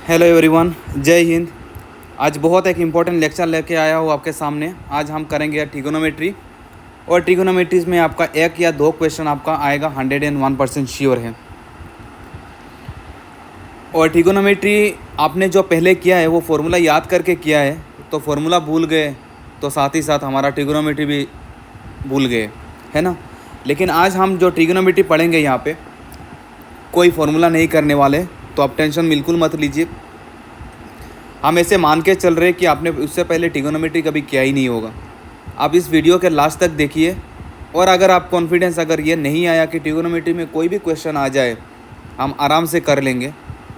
Hello everyone, जय हिंद। आज बहुत एक इम्पोर्टेंट लेक्चर लेके आया हूँ आपके सामने। आज हम करेंगे ट्रिगोनोमेट्री, और ट्रिगोनोमेट्रीज में आपका एक या दो क्वेश्चन आपका आएगा, 101% श्योर है। और ट्रिगोनोमेट्री आपने जो पहले किया है वो फार्मूला याद करके किया है, तो फार्मूला भूल गए तो साथ ही साथ हमारा ट्रिगोनोमेट्री भी भूल गए, है ना। लेकिन आज हम जो ट्रिगोनोमेट्री पढ़ेंगे यहाँ पे कोई फार्मूला नहीं करने वाले, तो आप टेंशन बिल्कुल मत लीजिए। हम ऐसे मान के चल रहे कि आपने उससे पहले ट्रिगोनोमेट्री कभी किया ही नहीं होगा। आप इस वीडियो के लास्ट तक देखिए, और अगर आप कॉन्फिडेंस अगर ये नहीं आया कि ट्रिगोनोमेट्री में कोई भी क्वेश्चन आ जाए हम आराम से कर लेंगे,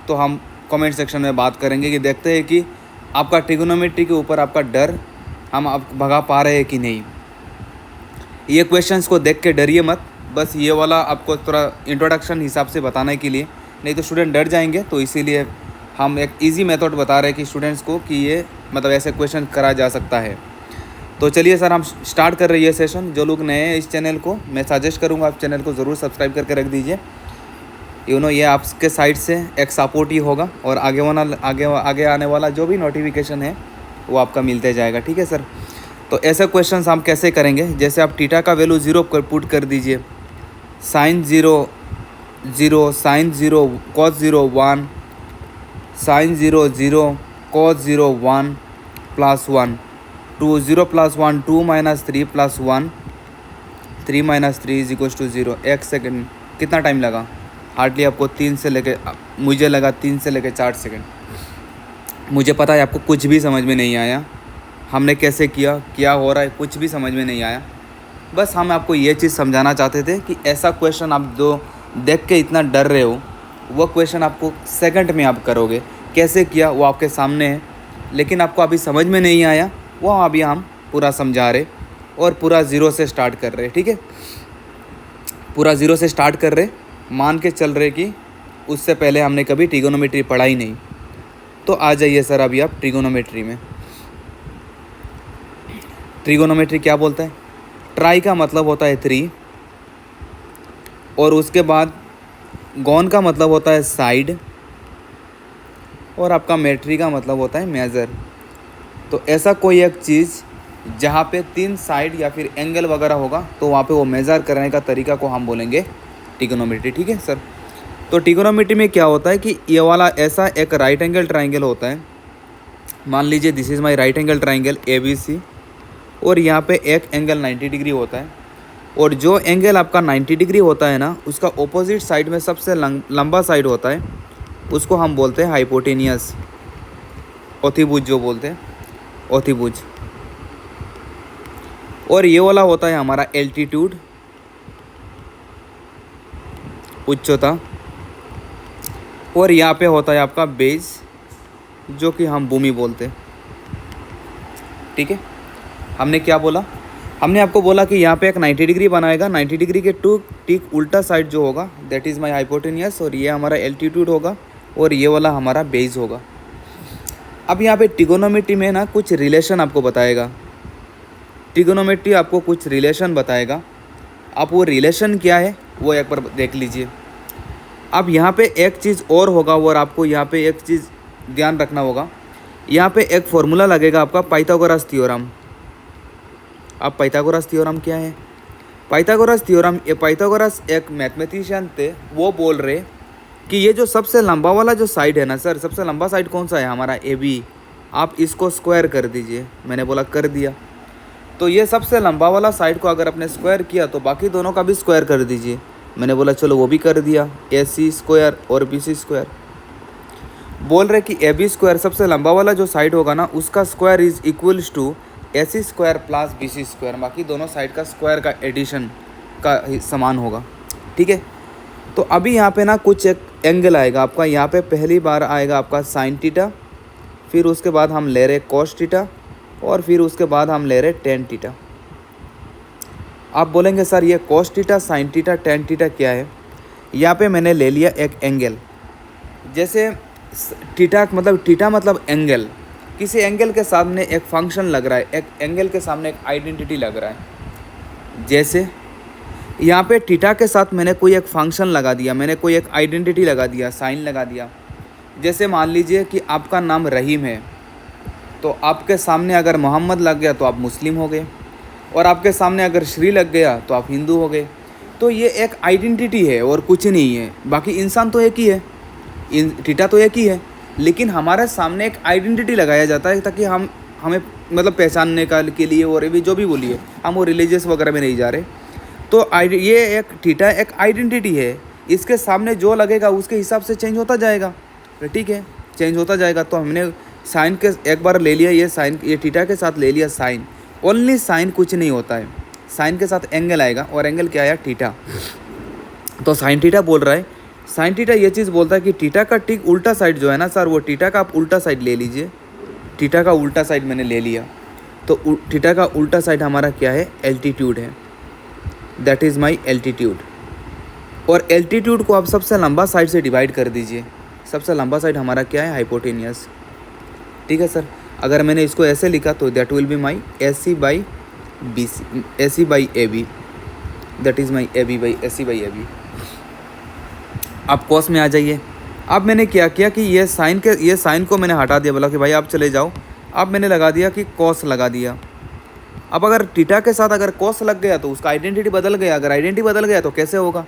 तो हम कमेंट सेक्शन में बात करेंगे कि देखते हैं कि आपका ट्रिगोनोमेट्री के ऊपर आपका डर हम आप भगा पा रहे हैं कि नहीं। ये क्वेश्चंस को देख के डरिए मत, बस ये वाला आपको थोड़ा इंट्रोडक्शन हिसाब से बताने के लिए, नहीं तो स्टूडेंट डर जाएंगे। तो इसीलिए हम एक इजी मेथड बता रहे हैं कि स्टूडेंट्स को कि ये मतलब ऐसे क्वेश्चन करा जा सकता है। तो चलिए सर, हम स्टार्ट कर रहे हैं ये सेशन। जो लोग नए हैं इस चैनल को, मैं सजेस्ट करूँगा आप चैनल को ज़रूर सब्सक्राइब करके रख दीजिए। ये आपके साइड से एक सपोर्ट ही होगा, और आगे आने वाला जो भी नोटिफिकेशन है वो आपका मिलते जाएगा। ठीक है सर। तो ऐसे क्वेश्चंस हम कैसे करेंगे, जैसे आप थीटा का वैल्यू 0 कर पुट कर दीजिए, sine 0 0, sine 0 cos 0 1, sine 0 0 cos 0 1 plus 1, 2 0 plus 1 2 minus 3 plus 1 3 minus 3 is equal to 0। एक सेकेंड कितना टाइम लगा? हार्डली आपको 3 से लेके, मुझे लगा 3 से लेके 4 सेकेंड। मुझे पता है आपको कुछ भी समझ में नहीं आया, हमने कैसे किया, क्या हो रहा है, कुछ भी समझ में नहीं आया। बस हम आपको ये चीज़ समझाना चाहते थे कि ऐसा क्वेश्चन आप जो देख के इतना डर रहे हो, वो क्वेश्चन आपको सेकंड में आप करोगे। कैसे किया वो आपके सामने है, लेकिन आपको अभी समझ में नहीं आया, वो अभी हम पूरा समझा रहे और पूरा ज़ीरो से स्टार्ट कर रहे। ठीक है, पूरा ज़ीरो से स्टार्ट कर रहे, मान के चल रहे कि उससे पहले हमने कभी ट्रिगोनोमेट्री पढ़ा ही नहीं। तो आ जाइए सर अभी आप ट्रिगोनोमेट्री में। ट्रिगोनोमेट्री क्या बोलता है? ट्राई का मतलब होता है 3, और उसके बाद गॉन का मतलब होता है साइड, और आपका मेट्री का मतलब होता है मेज़र। तो ऐसा कोई एक चीज़ जहाँ पे 3 साइड या फिर एंगल वगैरह होगा, तो वहाँ पे वो मेज़र करने का तरीका को हम बोलेंगे ट्रिगोनोमेट्री। ठीक है सर। तो ट्रिगोनोमेट्री में क्या होता है कि ये वाला ऐसा एक राइट एंगल ट्राइंगल होता है। मान लीजिए this is my right angle triangle ABC, और यहाँ पे एक एंगल 90 डिग्री होता है, और जो एंगल आपका 90 डिग्री होता है ना, उसका ऑपोजिट साइड में सबसे लंबा साइड होता है, उसको हम बोलते हैं हाइपोटेनियस, ऑथिभुज जो बोलते हैं, ऑथिभुज। और ये वाला होता है हमारा एल्टीट्यूड, उच्चता, और यहाँ पे होता है आपका बेस, जो कि हम भूमि बोलते हैं। ठीक है, हमने क्या बोला? हमने आपको बोला कि यहाँ पे एक 90 डिग्री बनाएगा, 90 डिग्री के ठीक उल्टा साइड जो होगा दैट इज़ माय हाइपोटेनियस, और ये हमारा एल्टीट्यूड होगा, और ये वाला हमारा बेस होगा। अब यहाँ पे ट्रिगोनोमेट्री में ना कुछ रिलेशन आपको बताएगा, ट्रिगोनोमेट्री आपको कुछ रिलेशन बताएगा। आप वो रिलेशन क्या है वो एक बार देख लीजिए। अब यहाँ पे एक चीज़ और होगा, और आपको यहाँ पे एक चीज़ ध्यान रखना होगा। यहाँ पे एक फॉर्मूला लगेगा आपका पाइथागोरस थ्योरम। अब पाइथागोरस थ्योरम क्या है? पाइथागोरस थ्योरम, ये पाइथागोरस एक मैथमेटिशियन थे, वो बोल रहे कि ये जो सबसे लंबा वाला जो साइड है ना सर, सबसे लंबा साइड कौन सा है? हमारा AB। आप इसको स्क्वायर कर दीजिए। मैंने बोला कर दिया। तो ये सबसे लंबा वाला साइड को अगर आपने स्क्वायर किया, तो बाकी दोनों का भी स्क्वायर कर दीजिए। मैंने बोला चलो वो भी कर दिया, AC स्क्वायर और BC स्क्वायर। बोल रहे कि AB स्क्वायर सबसे लंबा वाला जो साइड होगा ना, उसका square is equals to AC square plus BC square, बाकी दोनों साइड का स्क्वायर का एडिशन का समान होगा। ठीक है, तो अभी यहाँ पे ना कुछ एक एंगल आएगा आपका। यहाँ पे पहली बार आएगा आपका साइन थीटा, फिर उसके बाद हम ले रहे कॉस थीटा, और फिर उसके बाद हम ले रहे टेन थीटा। आप बोलेंगे सर ये cos theta, sine theta, tan theta क्या है? यहाँ पे मैंने ले लिया एक एंगल, जैसे थीटा मतलब एंगल, किसी एंगल के सामने एक फंक्शन लग रहा है, एक एंगल के सामने एक आइडेंटिटी लग रहा है। जैसे यहाँ पे थीटा के साथ मैंने कोई एक फंक्शन लगा दिया, मैंने कोई एक आइडेंटिटी लगा दिया, साइन लगा दिया। जैसे मान लीजिए कि आपका नाम रहीम है, तो आपके सामने अगर मोहम्मद लग गया तो आप मुस्लिम हो गए, और आपके सामने अगर श्री लग गया तो आप हिंदू हो गए। तो ये एक आइडेंटिटी है और कुछ नहीं है। बाकी इंसान तो एक ही है, थीटा तो एक ही है, लेकिन हमारे सामने एक आइडेंटिटी लगाया जाता है ताकि हमें मतलब पहचानने का के लिए, और भी जो भी बोलिए, हम वो रिलीजियस वगैरह में नहीं जा रहे। तो ये एक थीटा एक आइडेंटिटी है, इसके सामने जो लगेगा उसके हिसाब से चेंज होता जाएगा, ठीक है, चेंज होता जाएगा। तो हमने साइन के एक बार ले लिया, ये साइन, ये थीटा के साथ ले लिया साइन, ओनली साइन, कुछ नहीं होता है। साइन के साथ एंगल आएगा, और एंगल क्या आया, थीटा। तो साइन थीटा बोल रहा है, साइन थीटा ये चीज़ बोलता है कि थीटा का ठीक उल्टा साइड जो है ना सर, वो थीटा का आप उल्टा साइड ले लीजिए। थीटा का उल्टा साइड मैंने ले लिया, तो थीटा का उल्टा साइड हमारा क्या है, एल्टीट्यूड है। That is my altitude. और एल्टीट्यूड को आप सबसे लंबा साइड से डिवाइड कर दीजिए। सबसे लंबा साइड हमारा क्या है, हाइपोटेनियस। ठीक है सर, अगर मैंने इसको ऐसे लिखा तो that will be my AC by BC, AC by AB, that is my AB by AC by AB। आप कॉस में आ जाइए। अब मैंने क्या किया कि ये साइन को मैंने हटा दिया, बोला कि भाई आप चले जाओ। अब मैंने लगा दिया कि कॉस लगा दिया। अब अगर थीटा के साथ अगर कॉस लग गया तो उसका आइडेंटिटी बदल गया। अगर आइडेंटिटी बदल गया तो कैसे होगा,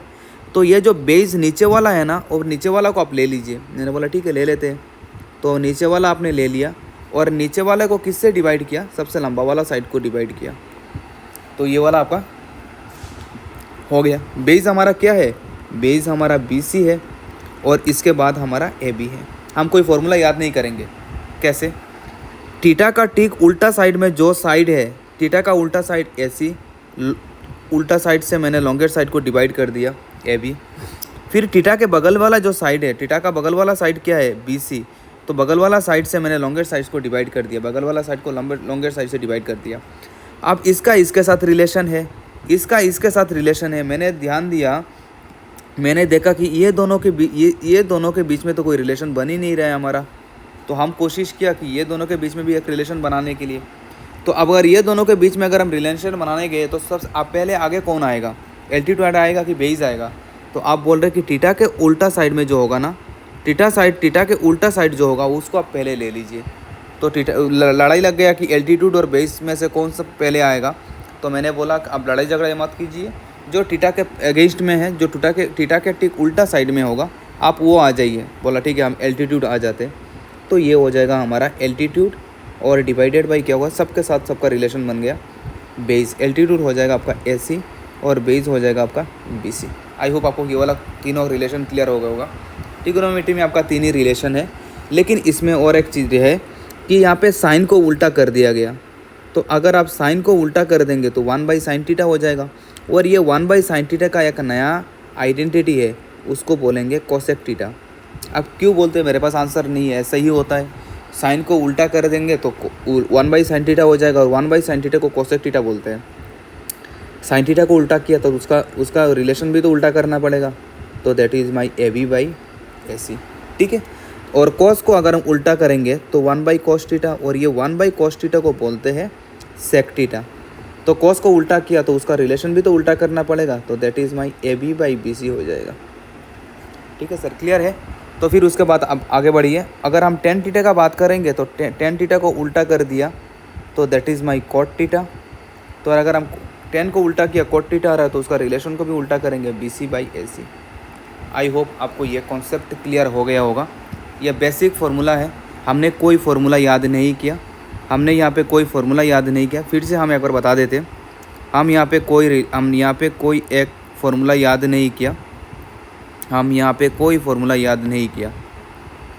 तो ये जो बेस नीचे वाला है ना, और नीचे वाला को आप ले लीजिए। मैंने बोला ठीक है ले लेते हैं, तो नीचे वाला आपने ले लिया, और नीचे वाले को किससे डिवाइड किया, सबसे लंबा वाला साइड को डिवाइड किया, तो ये वाला आपका हो गया। बेस हमारा क्या है, बेस हमारा BC है, और इसके बाद हमारा AB है। हम कोई फॉर्मूला याद नहीं करेंगे, कैसे, थीटा का ठीक उल्टा साइड में जो साइड है, थीटा का उल्टा साइड AC, उल्टा साइड से मैंने लॉन्गेस्ट साइड को डिवाइड कर दिया AB। फिर थीटा के बगल वाला जो साइड है, थीटा का बगल वाला साइड क्या है, BC, तो बगल वाला साइड से मैंने लॉन्गेस्ट साइड को डिवाइड कर दिया, बगल वाला साइड को लॉन्गेस्ट साइड से डिवाइड कर दिया। अब इसका इसके साथ रिलेशन है, इसका इसके साथ रिलेशन है। मैंने ध्यान दिया, मैंने देखा कि ये दोनों के बीच में तो कोई रिलेशन बन ही नहीं रहा है हमारा। तो हम कोशिश किया कि ये दोनों के बीच में भी एक रिलेशन बनाने के लिए। तो अब अगर ये दोनों के बीच में अगर हम रिलेशन बनाने गए तो सबसे आप पहले आगे कौन आएगा, एल्टीट्यूड आएगा कि बेस आएगा। तो आप बोल रहे कि थीटा के उल्टा साइड में जो होगा ना, थीटा के उल्टा साइड जो होगा उसको आप पहले ले लीजिए। तो लड़ाई लग गया कि एल्टीट्यूड और बेस में से कौन सा पहले आएगा। तो मैंने बोला आप लड़ाई झगड़ा मत कीजिए, जो थीटा के अगेंस्ट में है, जो थीटा के ठीक उल्टा साइड में होगा आप वो आ जाइए। बोला ठीक है, हम एल्टीट्यूड आ जाते। तो ये हो जाएगा हमारा एल्टीट्यूड, और डिवाइडेड बाई क्या होगा, सबके साथ सबका रिलेशन बन गया बेस। एल्टीट्यूड हो जाएगा आपका AC, और बेस हो जाएगा आपका BC। आई होप आपको ये वाला तीनों रिलेशन क्लियर हो गया होगा। ट्रिग्नोमेट्री में आपका तीन ही रिलेशन है, लेकिन इसमें और एक चीज़ है कि यहाँ पे साइन को उल्टा कर दिया गया। तो अगर आप साइन को उल्टा कर देंगे तो 1/sin थीटा हो जाएगा, और ये 1/sin थीटा का एक नया आइडेंटिटी है, उसको बोलेंगे कोसेक थीटा। अब क्यों बोलते हैं, मेरे पास आंसर नहीं है, ऐसा ही होता है। साइन को उल्टा कर देंगे तो 1/sin थीटा हो जाएगा, और 1/sin थीटा को कोसेक थीटा बोलते हैं। साइन थीटा को उल्टा किया तो उसका रिलेशन भी तो उल्टा करना पड़ेगा, तो दैट इज़ माई AB/AC, ठीक है। और कॉस को अगर हम उल्टा करेंगे तो 1/cos थीटा, और ये 1/cos थीटा को बोलते हैं सेक थीटा। तो कॉस को उल्टा किया तो उसका रिलेशन भी तो उल्टा करना पड़ेगा, तो दैट इज़ माई AB/BC हो जाएगा, ठीक है सर, क्लियर है। तो फिर उसके बाद अब आगे बढ़िए। अगर हम tan थीटा का बात करेंगे तो tan थीटा को उल्टा कर दिया तो that is my cot theta. तो अगर हम tan को उल्टा किया, cot थीटा आ रहा है, तो उसका रिलेशन को भी उल्टा करेंगे BC/AC। आई होप आपको ये कॉन्सेप्ट क्लियर हो गया होगा। यह बेसिक फार्मूला है, हमने कोई फार्मूला याद नहीं किया, हमने यहाँ पे कोई फार्मूला याद नहीं किया। फिर से हम एक बार बता देते, हम यहाँ पे कोई एक फार्मूला याद नहीं किया,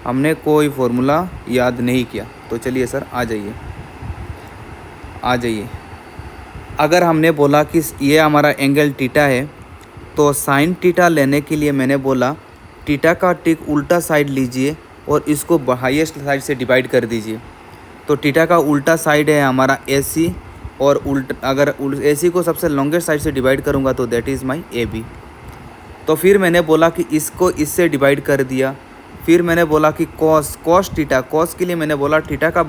हमने कोई फार्मूला याद नहीं किया। तो चलिए सर आ जाइए। अगर हमने बोला कि ये हमारा एंगल थीटा है, तो साइन थीटा लेने के लिए मैंने बोला थीटा का ठीक उल्टा साइड लीजिए और इसको हाईएस्ट साइड से डिवाइड कर दीजिए। तो थीटा का उल्टा साइड है हमारा AC, और अगर AC को सबसे लॉन्गेस्ट साइड से डिवाइड करूँगा तो दैट इज़ माई AB। तो फिर मैंने बोला कि इसको इससे डिवाइड कर दिया। फिर मैंने बोला कि कॉस थीटा, कॉस के लिए मैंने बोला थीटा का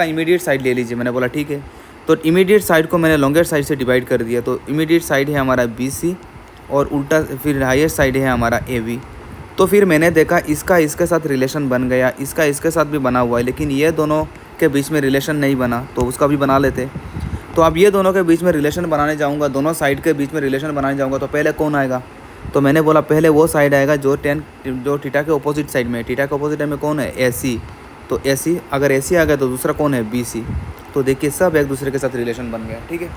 इमीडिएट साइड ले लीजिए। मैंने बोला ठीक है, तो इमीडिएट साइड को मैंने लॉन्गेस्ट साइड से डिवाइड कर दिया। तो इमीडिएट साइड है हमारा BC, और उल्टा फिर हाईएस्ट साइड है हमारा AB। तो फिर मैंने देखा इसका इसके साथ रिलेशन बन गया, इसका इसके साथ भी बना हुआ है, लेकिन ये दोनों के बीच में रिलेशन नहीं बना, तो उसका भी बना लेते। तो अब ये दोनों के बीच में रिलेशन बनाने जाऊँगा, दोनों साइड के बीच में रिलेशन बनाने जाऊँगा, तो पहले कौन आएगा? तो मैंने बोला पहले वो साइड आएगा जो थीटा के अपोजिट साइड में है। थीटा के अपोजिट में कौन है? AC। तो AC, अगर AC आ गया तो दूसरा कौन है? BC। तो देखिए सब एक दूसरे के साथ रिलेशन बन गया, ठीक है।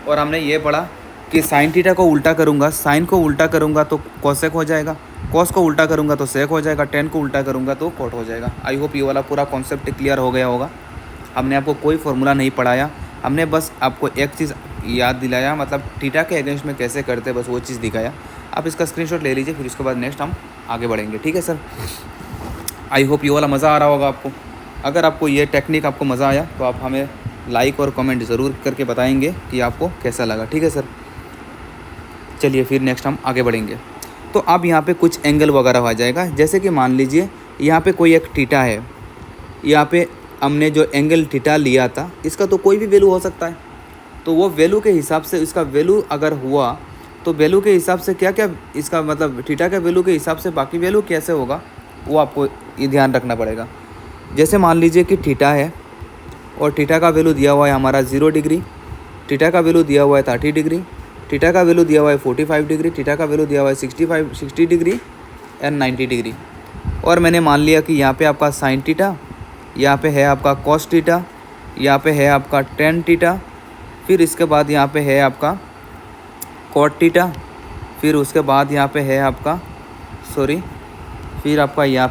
और हमने ये पढ़ा कि साइन थीटा को उल्टा करूँगा, साइन को उल्टा करूँगा तो कोसेक हो जाएगा, कॉस को उल्टा करूँगा तो सेक हो जाएगा, टेन को उल्टा करूँगा तो कॉट हो जाएगा। आई होप ये वाला पूरा कॉन्सेप्ट क्लियर हो गया होगा। हमने आपको कोई फार्मूला नहीं पढ़ाया, हमने बस आपको एक चीज़ याद दिलाया, मतलब थीटा के अगेंस्ट में कैसे करते बस वो चीज़ दिखाया। आप इसका स्क्रीनशॉट ले लीजिए, फिर उसके बाद नेक्स्ट हम आगे बढ़ेंगे, ठीक है सर। आई होप ये वाला मज़ा आ रहा होगा आपको। अगर आपको ये टेक्निक आपको मज़ा आया तो आप हमें लाइक और कमेंट ज़रूर करके बताएंगे कि आपको कैसा लगा, ठीक है सर। चलिए फिर नेक्स्ट हम आगे बढ़ेंगे। तो अब यहाँ पे कुछ एंगल वगैरह आ जाएगा, जैसे कि मान लीजिए यहाँ पे कोई एक थीटा है, यहाँ पे हमने जो एंगल थीटा लिया था इसका तो कोई भी वैल्यू हो सकता है। तो वो वैल्यू के हिसाब से इसका वैल्यू अगर हुआ तो वैल्यू के हिसाब से क्या क्या इसका मतलब थीटा के वैल्यू के हिसाब से बाकी वैल्यू कैसे होगा वो आपको ये ध्यान रखना पड़ेगा। जैसे मान लीजिए कि थीटा है और थीटा का वैल्यू दिया हुआ है हमारा 0 डिग्री, थीटा का वैल्यू दिया हुआ है 30 डिग्री, थीटा का वैल्यू दिया हुआ है 45 डिग्री, थीटा का वैल्यू दिया हुआ है 60 डिग्री एंड 90 डिग्री। और मैंने मान लिया कि यहाँ पे आपका साइन थीटा, यहाँ पे है आपका कॉस थीटा, यहाँ पे है आपका टेन थीटा, फिर इसके बाद यहाँ पे है आपका कॉट थीटा, फिर उसके बाद यहाँ पे है आपका फिर आपका यहाँ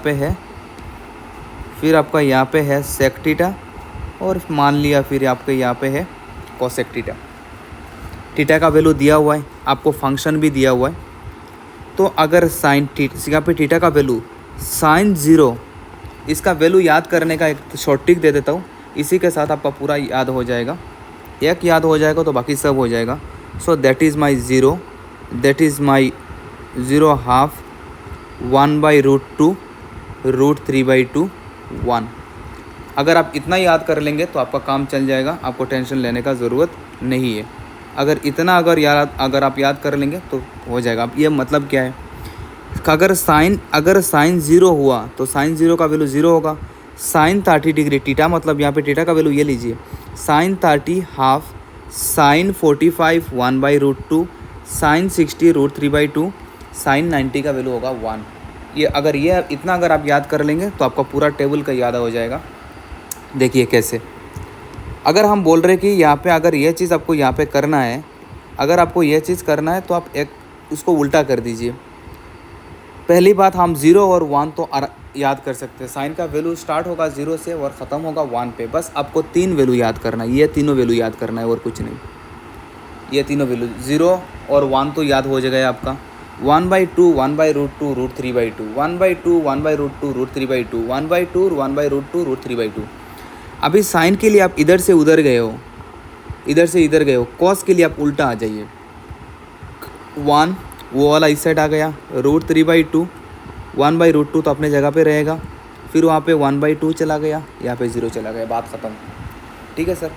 पे है सेक थीटा, और मान लिया फिर आपके यहाँ पे है कोसेक थीटा। थीटा का वैल्यू दिया हुआ है, आपको फंक्शन भी दिया हुआ है। तो अगर साइन यहाँ पे थीटा का वैल्यू साइन 0, इसका वैल्यू याद करने का एक शॉर्ट ट्रिक दे देता हूँ, इसी के साथ आपका पूरा याद हो जाएगा। एक याद हो जाएगा तो बाकी सब हो जाएगा। So that is my 0, that is my 0/2 1/√2 √3/2 1। अगर आप इतना याद कर लेंगे तो आपका काम चल जाएगा, आपको टेंशन लेने का ज़रूरत नहीं है। अगर इतना अगर आप याद कर लेंगे तो हो जाएगा। अब ये मतलब क्या है, अगर साइन 0 हुआ तो साइन 0 का वैल्यू 0 होगा। साइन 30 डिग्री थीटा, मतलब यहाँ पे थीटा का वैल्यू ये लीजिए, sine 30 half, sine 45 1/√2, sine 60 √3/2, sine 90 का वैल्यू होगा 1। ये इतना अगर आप याद कर लेंगे तो आपका पूरा टेबल का याद हो जाएगा। देखिए कैसे, अगर हम बोल रहे हैं कि यहाँ पे अगर ये चीज़ आपको यहाँ पे करना है, अगर आपको ये चीज़ करना है तो आप एक उसको उल्टा कर दीजिए। पहली बात, हम 0 और 1 तो याद कर सकते हैं। साइन का वैल्यू स्टार्ट होगा 0 से और ख़त्म होगा 1 पे। बस आपको 3 वैल्यू याद करना है, ये तीनों वैल्यू याद करना है और कुछ नहीं। ये तीनों वैल्यू 0 और 1 तो याद हो जाएगा आपका। 1/2 1/√2 √3/2, 1/2 1/√2 √3/2, 1/2 1/√2 √3/2। अभी साइन के लिए आप इधर से उधर गए हो, इधर से इधर गए हो। कॉस के लिए आप उल्टा आ जाइए, 1 वो वाला इस साइड आ गया, √3/2, 1/√2 तो अपने जगह पे रहेगा, फिर वहाँ पे 1/2 चला गया, यहाँ पे 0 चला गया, बात ख़त्म। ठीक है सर।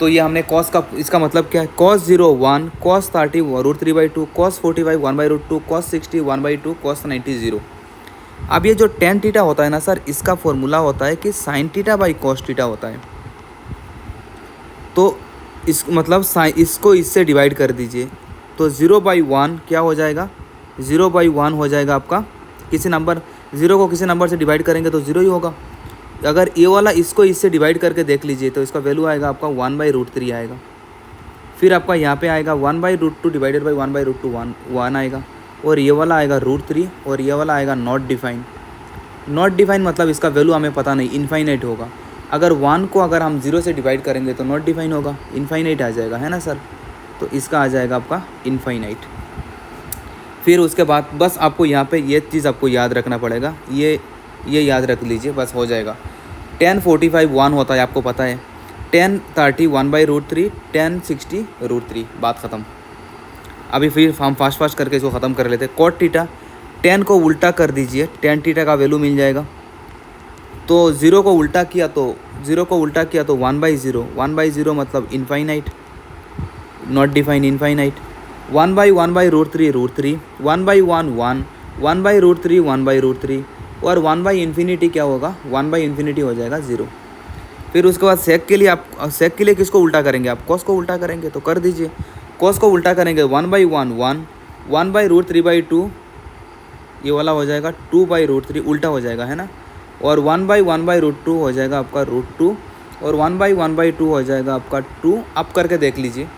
तो ये हमने कॉस का, इसका मतलब क्या है, cos 0 1, cos 30 √3/2, cos 45 1/√2, cos 60 1/2, cos 90 0। अब ये जो tan थीटा होता है ना सर, इसका फॉर्मूला होता है कि sin theta by cos theta होता है। तो इस मतलब इसको इससे डिवाइड कर दीजिए, तो 0/1 क्या हो जाएगा, 0/1 हो जाएगा आपका। किसी नंबर 0 को किसी नंबर से डिवाइड करेंगे तो 0 ही होगा। अगर ये वाला इसको इससे डिवाइड करके देख लीजिए तो इसका वैल्यू आएगा आपका 1/√3 आएगा। फिर आपका यहाँ पे आएगा 1/√2 डिवाइडेड बाई 1/√2 1 आएगा, और ये वाला आएगा √3, और ये वाला आएगा नॉट डिफाइन। नॉट डिफाइन मतलब इसका वैल्यू हमें पता नहीं, इनफाइनाइट होगा। अगर 1 को अगर हम 0 से डिवाइड करेंगे तो नॉट डिफाइन होगा, इनफाइनाइट आ जाएगा, है ना सर। तो इसका आ जाएगा आपका इनफाइनाइट। फिर उसके बाद बस आपको यहाँ पे ये चीज़ आपको याद रखना पड़ेगा, ये याद रख लीजिए, बस हो जाएगा। tan 45 1 होता है, आपको पता है। tan 30 1/√3, tan 60 √3, बात ख़त्म। अभी फिर हम फास्ट करके इसको ख़त्म कर लेते हैं। cot थीटा, tan को उल्टा कर दीजिए, tan थीटा का वैल्यू मिल जाएगा। तो 0 को उल्टा किया तो 1/0, 1/0 मतलब इनफाइनाइट, नॉट डिफाइन, इनफाइनाइट। 1/1/√3 √3, 1/1 1, 1/√3 1/√3 और 1/∞ क्या होगा, 1/∞ हो जाएगा 0। फिर उसके बाद सेक के लिए आप सेक के लिए किसको उल्टा करेंगे, आप कॉस को उल्टा करेंगे, तो कर दीजिए। कॉस को उल्टा करेंगे 1/1 1, 1/√3/2 ये वाला हो जाएगा 2/√3 उल्टा हो जाएगा, है ना। और 1/1/√2 हो जाएगा आपका √2 और 1/1/2 हो जाएगा आपका 2। आप करके देख लीजिए,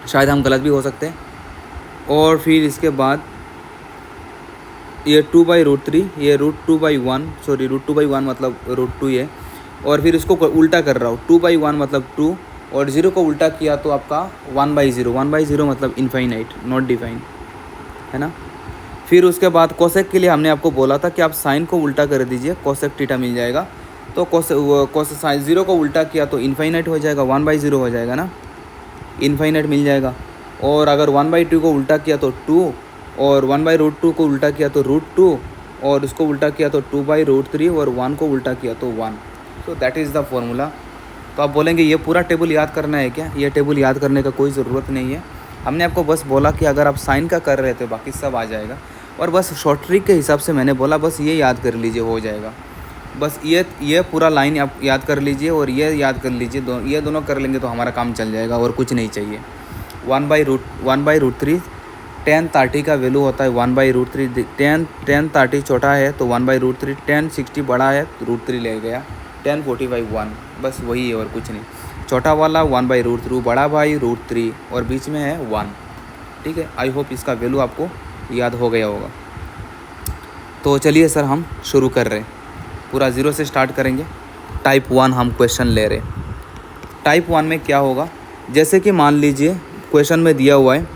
शायद हम गलत भी हो सकते हैं। और फिर इसके बाद ये 2/√3 ये √2/1 सॉरी √2/1 मतलब √2 ये, और फिर इसको उल्टा कर रहा हूँ 2/1 मतलब 2 और 0 को उल्टा किया तो आपका 1/0 1/0 मतलब इनफाइनाइट नॉट डिफाइन, है ना। फिर उसके बाद कोसेक के लिए हमने आपको बोला था कि आप साइन को उल्टा कर दीजिए, कोसेक थीटा मिल जाएगा। तो साइन 0 को उल्टा किया तो इनफाइनाइट हो जाएगा, 1/0 हो जाएगा ना, इनफाइनाइट मिल जाएगा। और अगर 1/2 को उल्टा किया तो 2 और 1/√2 को उल्टा किया तो √2 और उसको उल्टा किया तो 2/√3 और 1 को उल्टा किया तो 1। तो दैट इज़ द फॉर्मूला। तो आप बोलेंगे ये पूरा टेबल याद करना है क्या, ये टेबल याद करने का कोई ज़रूरत नहीं है। हमने आपको बस बोला कि अगर आप साइन का कर रहे थे बाकी सब आ जाएगा, और बस शॉर्ट ट्रिक के हिसाब से मैंने बोला बस ये याद कर लीजिए हो जाएगा। बस ये पूरा लाइन आप याद कर लीजिए और ये याद कर लीजिए, ये दोनों कर लेंगे तो हमारा काम चल जाएगा और कुछ नहीं चाहिए। 1/√3 tan 30 का वैल्यू होता है 1/√3। tan 30 छोटा है तो 1/√3, tan 60 बड़ा है तो √3 ले गया, tan 45 1, बस वही है और कुछ नहीं। छोटा वाला 1/√3, बड़ा भाई √3 और बीच में है 1। ठीक है, आई होप इसका वैल्यू आपको याद हो गया होगा। तो चलिए सर हम शुरू कर रहे हैं, पूरा 0 से स्टार्ट करेंगे। टाइप 1 हम क्वेश्चन ले रहे। टाइप 1 में क्या होगा, जैसे कि मान लीजिए क्वेश्चन में दिया हुआ है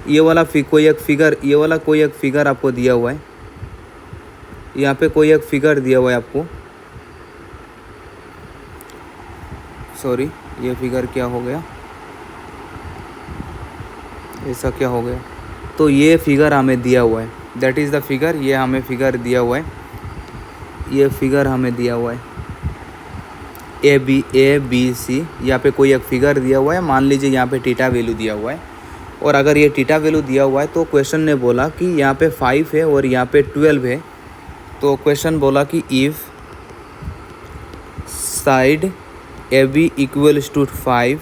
ये वाला कोई एक फिगर आपको दिया हुआ है, यहाँ पे कोई एक फिगर दिया हुआ है आपको, सॉरी ये फिगर क्या हो गया, ऐसा क्या हो गया। तो ये फिगर हमें दिया हुआ है, दैट इज़ द फिगर, ये हमें फिगर दिया हुआ है, ये फिगर हमें दिया हुआ है A B C। यहाँ पे कोई एक फिगर दिया हुआ है, मान लीजिए यहाँ पे थीटा वैल्यू दिया हुआ है। और अगर ये थीटा वैल्यू दिया हुआ है तो क्वेश्चन ने बोला कि यहाँ पे 5 है और यहाँ पे 12 है। तो क्वेश्चन बोला कि if side AB equals to 5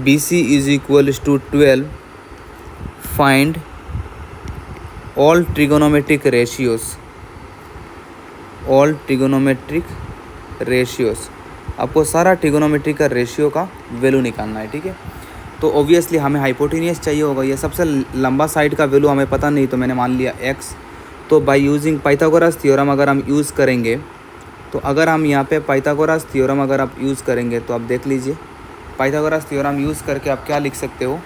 BC is equals to 12 find all trigonometric ratios. आपको सारा ट्रिगोनोमेट्री का रेशियो का वैल्यू निकालना है, ठीक है। तो ऑब्वियसली हमें हाइपोटेनियस चाहिए होगा, ये सबसे लंबा साइड का वैल्यू हमें पता नहीं, तो मैंने मान लिया x। तो बाय यूजिंग पाइथागोरस थ्योरम अगर हम यूज़ करेंगे, तो अगर हम यहाँ पे पाइथागोरस थ्योरम अगर आप यूज़ करेंगे तो आप देख लीजिए, पाइथागोरस थ्योरम यूज़ करके आप क्या लिख सकते हो,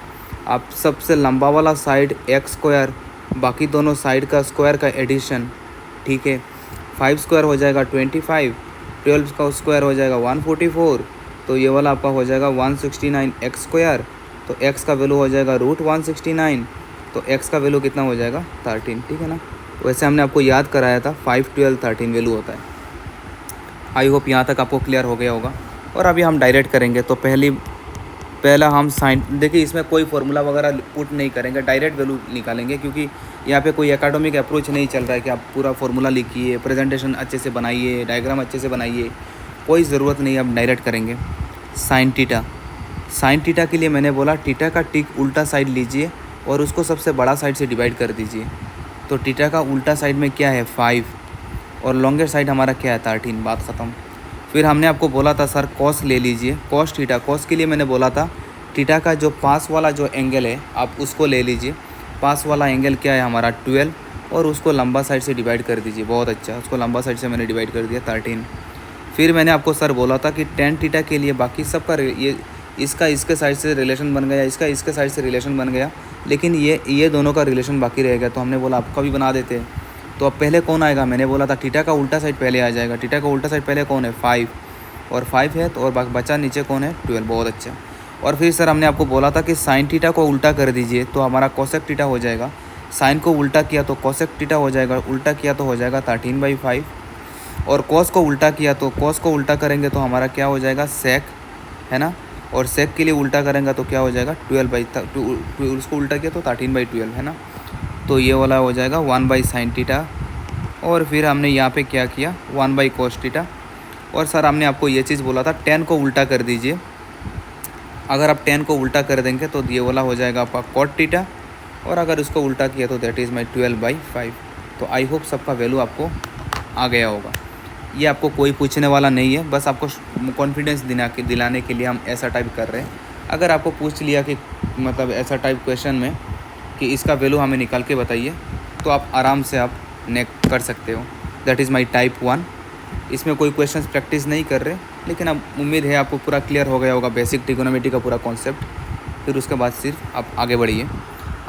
आप सबसे लंबा वाला साइड x², बाकी दोनों साइड का स्क्वायर का एडिशन, ठीक है। 5² हो जाएगा 25, 12 का स्क्वायर हो जाएगा 144, तो ये वाला आपका हो जाएगा 169 x²। तो x का वैल्यू हो जाएगा √169, तो x का वैल्यू कितना हो जाएगा 13, ठीक है ना। वैसे हमने आपको याद कराया था 5 12 13 वैल्यू होता है। आई होप यहाँ तक आपको क्लियर हो गया होगा। और अभी हम डायरेक्ट करेंगे, तो पहला हम साइन, देखिए इसमें कोई फार्मूला वगैरह पुट नहीं करेंगे, डायरेक्ट वैल्यू निकालेंगे, क्योंकि यहाँ पे कोई एकेडमिक अप्रोच नहीं चल रहा है कि आप पूरा फार्मूला लिखिए, प्रेजेंटेशन अच्छे से बनाइए, डायग्राम अच्छे से बनाइए, कोई ज़रूरत नहीं, अब डायरेक्ट करेंगे। साइन थीटा के लिए मैंने बोला थीटा का ठीक उल्टा साइड लीजिए और उसको सबसे बड़ा साइड से डिवाइड कर दीजिए। तो थीटा का उल्टा साइड में क्या है 5 और लॉन्गर साइड हमारा क्या है 13, बात ख़त्म। फिर हमने आपको बोला था सर कॉस ले लीजिए, कॉस थीटा। कॉस के लिए मैंने बोला था थीटा का जो पास वाला जो एंगल है आप उसको ले लीजिए। पास वाला एंगल क्या है हमारा 12 और उसको लंबा साइड से डिवाइड कर दीजिए। बहुत अच्छा, उसको लंबा साइड से मैंने डिवाइड कर दिया 13। फिर मैंने आपको सर बोला था कि tan थीटा के लिए बाकी सबका ये इसका इसके साइड से रिलेशन बन गया, इसका इसके साइड से रिलेशन बन गया, लेकिन ये दोनों का रिलेशन बाकी रह गया। तो हमने बोला आपका भी बना देते हैं। तो अब पहले कौन आएगा, मैंने बोला था थीटा का उल्टा साइड पहले आ जाएगा। थीटा का उल्टा साइड पहले कौन है 5 और 5 है, तो और बचा नीचे कौन है 12। बहुत अच्छा। और फिर सर हमने आपको बोला था कि साइन थीटा को उल्टा कर दीजिए तो हमारा कोसेक थीटा हो जाएगा। साइन को उल्टा किया तो कोसेक थीटा हो जाएगा, उल्टा किया तो हो जाएगा 13/5। और कॉस को उल्टा किया तो कॉस को उल्टा करेंगे तो हमारा क्या हो जाएगा सेक, है ना। और सेक के लिए उल्टा करेंगे तो क्या हो जाएगा 12/2, उसको उल्टा किया तो 13/12, है ना। तो ये वाला हो जाएगा 1/sin थीटा। और फिर हमने यहाँ पे क्या किया 1/cos थीटा। और सर हमने आपको ये चीज़ बोला था 10 को उल्टा कर दीजिए। अगर आप 10 को उल्टा कर देंगे तो ये वाला हो जाएगा आपका cot थीटा। और अगर इसको उल्टा किया तो दैट इज़ माई 12/5। तो आई होप सबका वैल्यू आपको आ गया होगा। ये आपको कोई पूछने वाला नहीं है, बस आपको कॉन्फिडेंस दिलाने के लिए हम ऐसा टाइप कर रहे हैं। अगर आपको पूछ लिया कि मतलब ऐसा टाइप क्वेश्चन में कि इसका वैल्यू हमें निकाल के बताइए, तो आप आराम से आप नेक्स्ट कर सकते हो। That is my type 1। इसमें कोई क्वेश्चंस प्रैक्टिस नहीं कर रहे, लेकिन अब उम्मीद है आपको पूरा क्लियर हो गया होगा बेसिक ट्रिगोनोमेट्री का पूरा कॉन्सेप्ट। फिर उसके बाद सिर्फ आप आगे बढ़िए।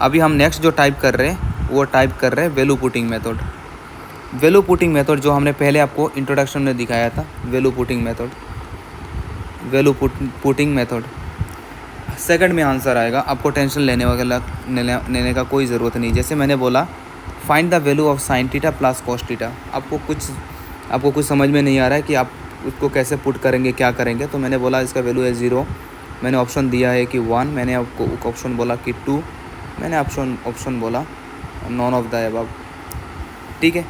अभी हम नेक्स्ट जो टाइप कर रहे हैं वो टाइप कर रहे हैं value putting method. Value putting method जो हमने पहले आपको इंट्रोडक्शन में दिखाया था, वैल्यू पुटिंग मेथड सेकंड में आंसर आएगा। आपको टेंशन लेने का कोई ज़रूरत नहीं। जैसे मैंने बोला find the value of sine theta plus cos theta. आपको कुछ समझ में नहीं आ रहा है कि आप उसको कैसे पुट करेंगे, क्या करेंगे, तो मैंने बोला इसका वैल्यू है 0। मैंने ऑप्शन दिया है कि 1, मैंने आपको ऑप्शन बोला कि 2, मैंने ऑप्शन बोला नॉन ऑफ द अबव। ठीक है।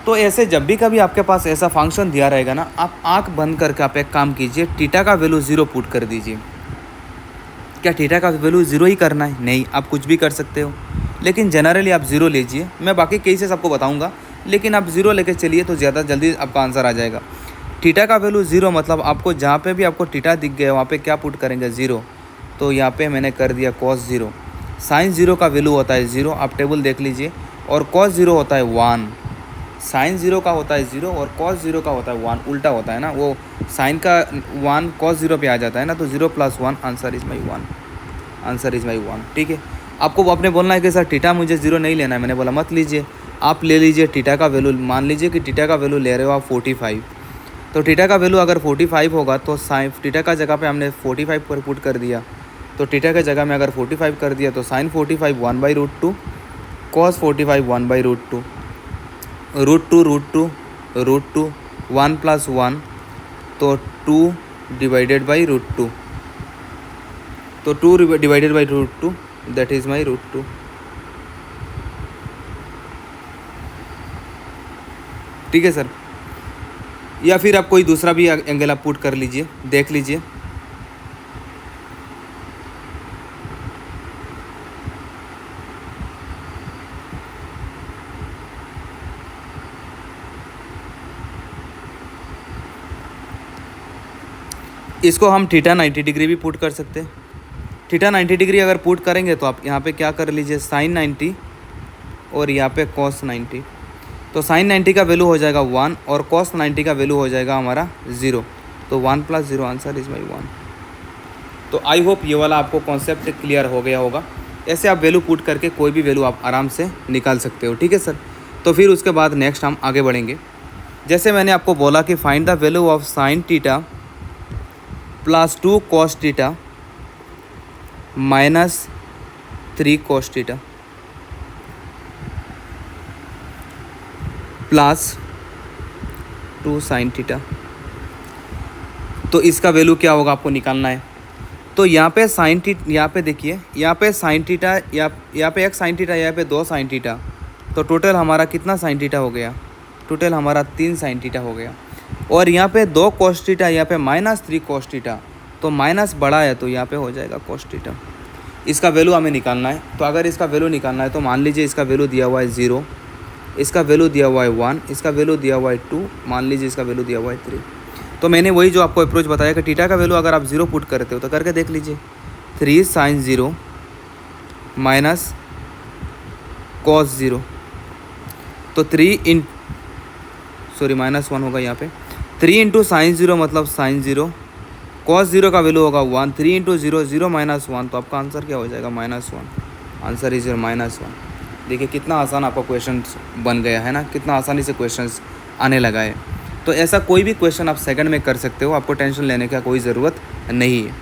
तो ऐसे जब भी कभी आपके पास ऐसा फंक्शन दिया रहेगा ना, आप आंख बंद करके आप एक काम कीजिए, थीटा का वैल्यू 0 पुट कर दीजिए। क्या थीटा का वैल्यू 0 ही करना है? नहीं, आप कुछ भी कर सकते हो, लेकिन जनरली आप 0 लीजिए। मैं बाकी केसेस आपको बताऊंगा, लेकिन आप 0 लेके चलिए तो ज़्यादा जल्दी आपका आंसर आ जाएगा। थीटा का वैल्यू 0 मतलब आपको जहाँ पे भी आपको थीटा दिख गया वहाँ पे क्या पुट करेंगे 0। तो यहाँ पे मैंने कर दिया cos 0। साइन 0 का वैल्यू होता है 0, आप टेबल देख लीजिए। और cos 0 होता है 1। साइन 0 का होता है 0 और cos 0 का होता है 1। उल्टा होता है ना, वो साइन का 1 cos 0 पे आ जाता है ना, तो 0 + 1 आंसर इज़ माई 1। ठीक है। आपको अपने बोलना है कि सर थीटा मुझे 0 नहीं लेना है। मैंने बोला मत लीजिए, आप ले लीजिए थीटा का वैल्यू। मान लीजिए कि थीटा का वैल्यू ले रहे हो आप 45। तो थीटा का वैल्यू अगर 45 होगा तो साइन थीटा का जगह पे हमने 45 पर पुट कर दिया। तो थीटा के जगह में अगर 45 कर दिया तो साइन 45 1/√2, cos 45 1/√2, √2 1 + 1 तो 2 /√2। तो 2 /√2 दैट इज़ माई √2। ठीक है सर। या फिर आप कोई दूसरा भी एंगल आप पुट कर लीजिए, देख लीजिए। इसको हम थीटा 90 डिग्री भी पुट कर सकते हैं। थीटा 90 डिग्री अगर पुट करेंगे तो आप यहाँ पे क्या कर लीजिए साइन 90 और यहाँ पे cos 90। तो साइन 90 का वैल्यू हो जाएगा 1 और cos 90 का वैल्यू हो जाएगा हमारा 0। तो 1 + 0 आंसर इज़ माई 1। तो आई होप ये वाला आपको कॉन्सेप्ट क्लियर हो गया होगा। ऐसे आप वैल्यू पुट करके कोई भी वैल्यू आप आराम से निकाल सकते हो। ठीक है सर। तो फिर उसके बाद नेक्स्ट हम आगे बढ़ेंगे। जैसे मैंने आपको बोला कि find the value of sine theta plus 2 cos theta minus 3 cos theta plus 2 sin theta. तो इसका वैल्यू क्या होगा आपको निकालना है। तो यहाँ पे साइन थीटा, यहाँ पे देखिए, यहाँ पे साइन थीटा, यहाँ पे 1 sin थीटा, यहाँ पे 2 sin थीटा। तो टोटल हमारा कितना sin थीटा हो गया? टोटल हमारा 3 sin थीटा हो गया। और यहाँ पे 2 cos थीटा, यहाँ पे -3 cos थीटा। तो माइनस बड़ा है तो यहाँ पे हो जाएगा cos थीटा। इसका वैल्यू हमें निकालना है। तो अगर इसका वैल्यू निकालना है तो मान लीजिए इसका वैल्यू दिया हुआ है 0, इसका वैल्यू दिया हुआ है 1, इसका वैल्यू दिया हुआ है 2, मान लीजिए इसका वैल्यू दिया हुआ है 3। तो मैंने वही जो आपको अप्रोच बताया कि थीटा का वैल्यू अगर आप 0 पुट करते हो तो करके देख लीजिए। 3 sin 0 माइनस cos 0। तो -1 होगा यहाँ पे। 3 × sin 0 मतलब sin 0, cos 0 का वैल्यू होगा 1। 3 × 0 0 - 1, तो आपका आंसर क्या हो जाएगा -1। Answer is -1। देखिए कितना आसान आपका क्वेश्चन बन गया है ना, कितना आसानी से क्वेश्चंस आने लगा है। तो ऐसा कोई भी क्वेश्चन आप सेकंड में कर सकते हो, आपको टेंशन लेने का कोई ज़रूरत नहीं है।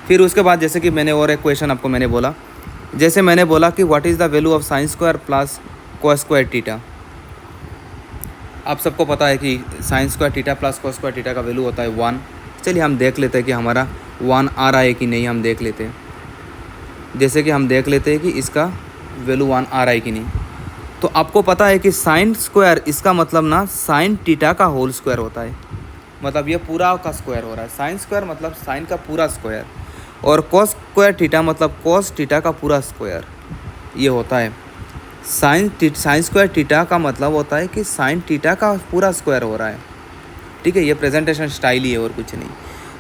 फिर उसके बाद जैसे कि मैंने और एक क्वेश्चन आपको मैंने बोला, जैसे मैंने बोला कि what is the value of sin square plus cos square theta. आप सबको पता है कि sin square theta plus cos square theta का वैल्यू होता है 1। चलिए हम देख लेते हैं कि हमारा 1 आ रहा है कि नहीं, हम देख लेते हैं। जैसे कि हम देख लेते हैं कि इसका वैल्यू 1 आ रहा है कि नहीं। तो आपको पता है कि साइन स्क्वायर इसका मतलब ना साइन टीटा का होल स्क्वायर होता है, मतलब ये पूरा का स्क्वायर हो रहा है। साइन स्क्वायर मतलब साइन का पूरा स्क्वायर, और कॉस स्क्वायर थीटा मतलब कॉस थीटा का पूरा स्क्वायर, ये होता है। साइन स्क्वायर थीटा का मतलब होता है कि साइन थीटा का पूरा स्क्वायर हो रहा है, ठीक है। ये प्रेजेंटेशन स्टाइल ही है और कुछ नहीं।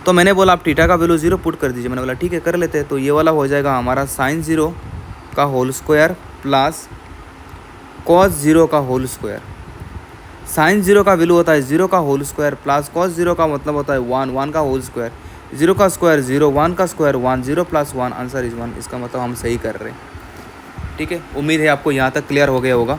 तो मैंने बोला आप थीटा का वैल्यू 0 पुट कर दीजिए, मैंने बोला ठीक है कर लेते हैं। तो ये वाला हो जाएगा हमारा साइन 0 का होल स्क्वायर प्लस कॉस 0 का होल स्क्वायर। साइन 0 का वैल्यू होता है 0 का होल स्क्वायर प्लस कॉस 0 का मतलब होता है 1 का होल स्क्वायर। 0 का स्क्वायर 0, 1 का स्क्वायर 1, 0 प्लस 1 आंसर इज 1। इसका मतलब हम सही कर रहे हैं, ठीक है। उम्मीद है आपको यहाँ तक क्लियर हो गया होगा।